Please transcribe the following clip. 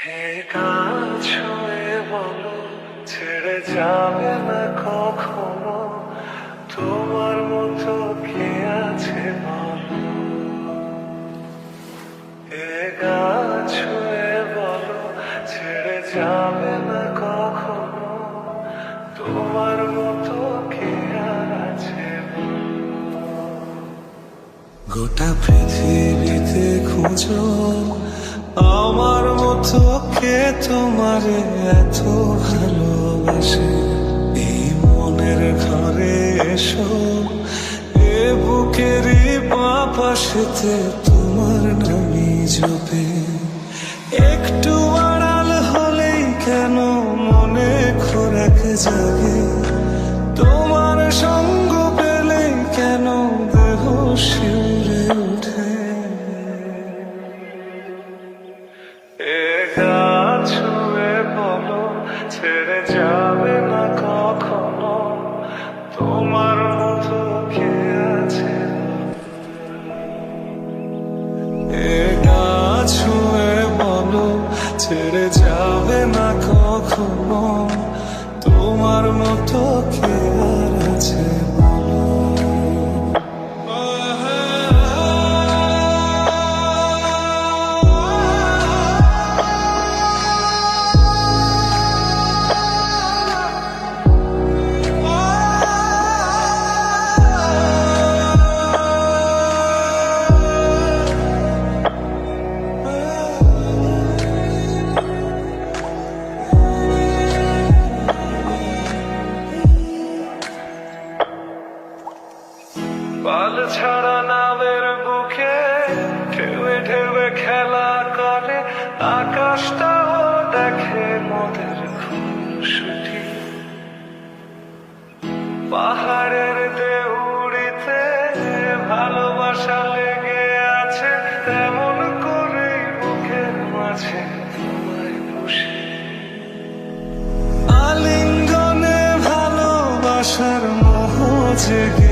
ছুঁয়ে বলো ছেড়ে যাবে না কখনো, তোমার মতো কে আছে বলো। ছুঁয়ে বলো ছেড়ে যাবে না কখনো, তোমার মতো কে আর আছে বলো। গোটা পৃথিবীতে খুঁজো আমার মতো কে তোমারে এত ভালোবাসে। এই মনের ঘরে এসো, এ বুকেরই পাশেতে তোমার নামই জপে। একটু আড়াল হলেই কেন মনে খোরাক জাগে, তোমার সঙ্গ পেলেই কেন দেহ শিউরে ওঠে। ছুঁয়ে বলো ছেড়ে যাবে না কখনো, তোমার মতো কে আছে। ছুঁয়ে বলো ছেড়ে যাবে না কখনো, তোমার মতো কে আর আছে বলো। পাল ছাড়া নামের বুকে ঢেউে ঢেউে খেলা করে, আকাশটাও দেখে মোদের খুনসুটি। পাহাড়ের দেউড়িতে ভালোবাসা লেগে আছে, তেমন করেই বুকের মাঝে তোমায় বসে। আলিঙ্গনে ভালোবাসার মোহ জেগে